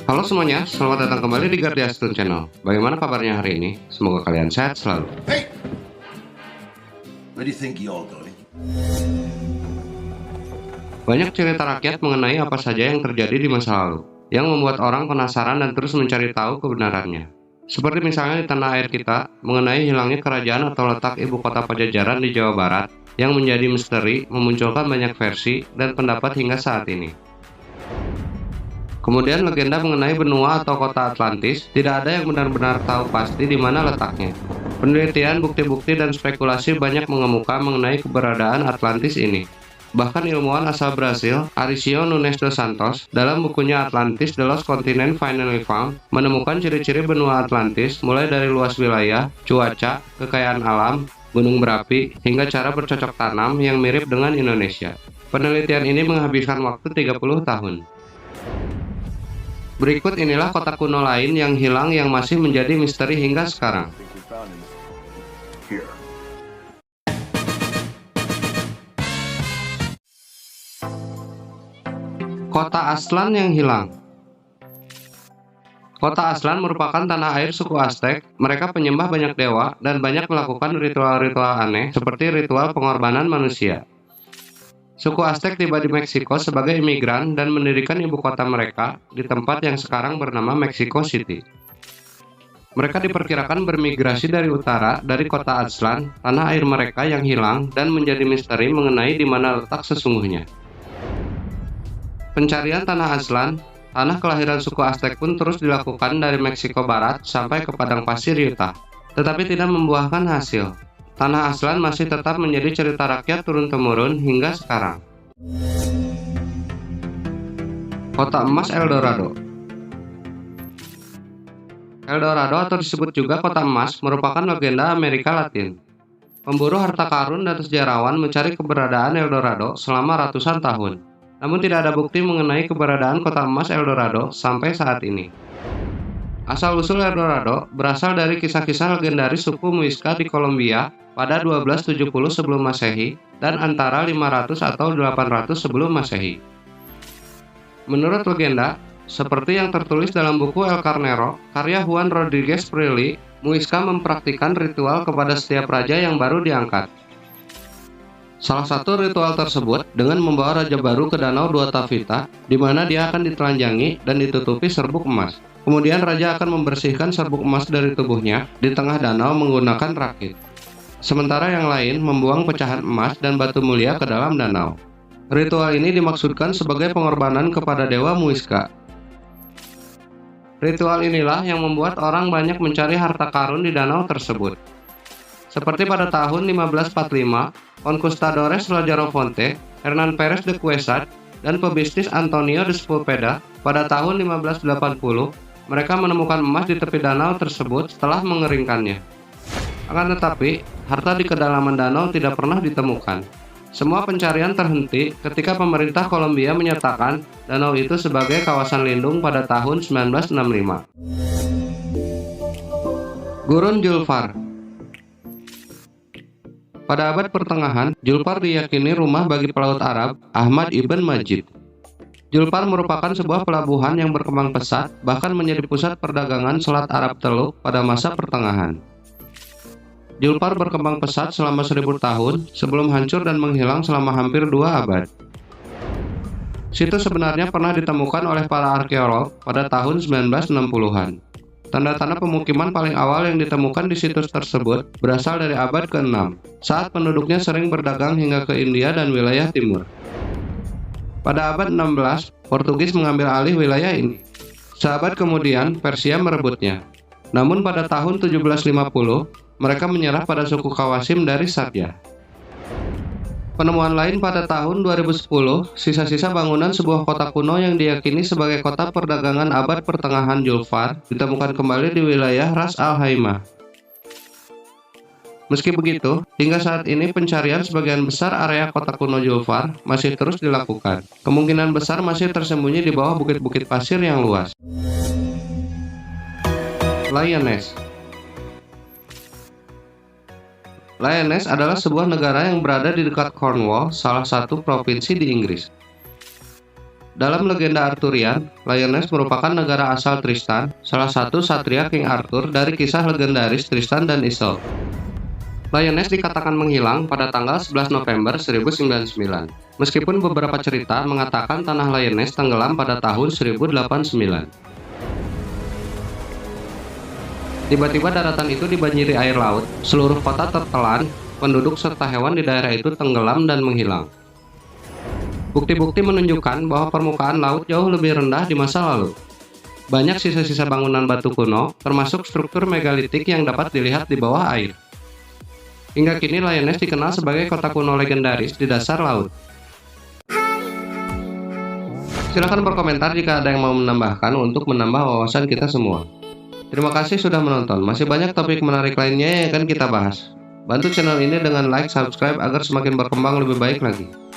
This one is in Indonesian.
Halo semuanya, selamat datang kembali di Gardia Stone Channel. Bagaimana kabarnya hari ini? Semoga kalian sehat selalu. Hey! Where do you think you're going? Banyak cerita rakyat mengenai apa saja yang terjadi di masa lalu, yang membuat orang penasaran dan terus mencari tahu kebenarannya. Seperti misalnya di tanah air kita, mengenai hilangnya kerajaan atau letak ibu kota Pajajaran di Jawa Barat, yang menjadi misteri, memunculkan banyak versi dan pendapat hingga saat ini. Kemudian legenda mengenai benua atau kota Atlantis, tidak ada yang benar-benar tahu pasti di mana letaknya. Penelitian, bukti-bukti, dan spekulasi banyak mengemuka mengenai keberadaan Atlantis ini. Bahkan ilmuwan asal Brasil, Aricio Nunes dos Santos, dalam bukunya Atlantis The Lost Continent Finally Found, menemukan ciri-ciri benua Atlantis mulai dari luas wilayah, cuaca, kekayaan alam, gunung berapi, hingga cara bercocok tanam yang mirip dengan Indonesia. Penelitian ini menghabiskan waktu 30 tahun. Berikut inilah kota kuno lain yang hilang yang masih menjadi misteri hingga sekarang. Kota Aztlan yang hilang. Kota Aztlan merupakan tanah air suku Aztec. Mereka penyembah banyak dewa dan banyak melakukan ritual-ritual aneh seperti ritual pengorbanan manusia. Suku Aztec tiba di Meksiko sebagai imigran dan mendirikan ibu kota mereka di tempat yang sekarang bernama Mexico City. Mereka diperkirakan bermigrasi dari utara dari kota Aztlan, tanah air mereka yang hilang dan menjadi misteri mengenai di mana letak sesungguhnya. Pencarian tanah Aztlan, tanah kelahiran suku Aztec pun terus dilakukan dari Meksiko Barat sampai ke padang pasir Utah, tetapi tidak membuahkan hasil. Tanah Aztlan masih tetap menjadi cerita rakyat turun-temurun hingga sekarang. Kota Emas Eldorado. Eldorado atau disebut juga Kota Emas merupakan legenda Amerika Latin. Pemburu harta karun dan sejarawan mencari keberadaan Eldorado selama ratusan tahun. Namun tidak ada bukti mengenai keberadaan Kota Emas Eldorado sampai saat ini. Asal-usul Eldorado berasal dari kisah-kisah legendaris suku Muisca di Kolombia pada 1270 sebelum Masehi dan antara 500 atau 800 sebelum Masehi. Menurut legenda, seperti yang tertulis dalam buku El Carnero, karya Juan Rodriguez Preli, Muisca mempraktikkan ritual kepada setiap raja yang baru diangkat. Salah satu ritual tersebut dengan membawa raja baru ke danau Dua Tavita, di mana dia akan ditelanjangi dan ditutupi serbuk emas. Kemudian raja akan membersihkan serbuk emas dari tubuhnya di tengah danau menggunakan rakit. Sementara yang lain membuang pecahan emas dan batu mulia ke dalam danau. Ritual ini dimaksudkan sebagai pengorbanan kepada dewa Muisca. Ritual inilah yang membuat orang banyak mencari harta karun di danau tersebut. Seperti pada tahun 1545, Conquistadores Lazarofonte, Hernan Perez de Cuesat, dan pebisnis Antonio de Sepulveda pada tahun 1580, mereka menemukan emas di tepi danau tersebut setelah mengeringkannya. Akan tetapi, harta di kedalaman danau tidak pernah ditemukan. Semua pencarian terhenti ketika pemerintah Kolombia menyatakan danau itu sebagai kawasan lindung pada tahun 1965. Gurun Julfar. Pada abad pertengahan, Julfar diyakini rumah bagi pelaut Arab Ahmad ibn Majid. Julfar merupakan sebuah pelabuhan yang berkembang pesat, bahkan menjadi pusat perdagangan Selat Arab Teluk pada masa pertengahan. Julfar berkembang pesat selama 1000 tahun sebelum hancur dan menghilang selama hampir 2 abad. Situs sebenarnya pernah ditemukan oleh para arkeolog pada tahun 1960-an. Tanda-tanda pemukiman paling awal yang ditemukan di situs tersebut berasal dari abad ke-6, saat penduduknya sering berdagang hingga ke India dan wilayah timur. Pada abad 16, Portugis mengambil alih wilayah ini. Seabad kemudian, Persia merebutnya. Namun pada tahun 1750, mereka menyerah pada suku Kawasim dari Satya. Penemuan lain pada tahun 2010, sisa-sisa bangunan sebuah kota kuno yang diyakini sebagai kota perdagangan abad pertengahan Julfar ditemukan kembali di wilayah Ras Al Khaimah. Meski begitu, hingga saat ini pencarian sebagian besar area kota kuno Julfar masih terus dilakukan. Kemungkinan besar masih tersembunyi di bawah bukit-bukit pasir yang luas. Lyonesse. Lyonesse adalah sebuah negara yang berada di dekat Cornwall, salah satu provinsi di Inggris. Dalam legenda Arthurian, Lyonesse merupakan negara asal Tristan, salah satu satria King Arthur dari kisah legendaris Tristan dan Isolde. Lyonesse dikatakan menghilang pada tanggal 11 November 1099, meskipun beberapa cerita mengatakan tanah Lyonesse tenggelam pada tahun 1089. Tiba-tiba daratan itu dibanjiri air laut, seluruh kota tertelan, penduduk serta hewan di daerah itu tenggelam dan menghilang. Bukti-bukti menunjukkan bahwa permukaan laut jauh lebih rendah di masa lalu. Banyak sisa-sisa bangunan batu kuno, termasuk struktur megalitik yang dapat dilihat di bawah air. Hingga kini Lyonesse dikenal sebagai kota kuno legendaris di dasar laut. Silahkan berkomentar jika ada yang mau menambahkan untuk menambah wawasan kita semua. Terima kasih sudah menonton, masih banyak topik menarik lainnya yang akan kita bahas. Bantu channel ini dengan like, subscribe agar semakin berkembang lebih baik lagi.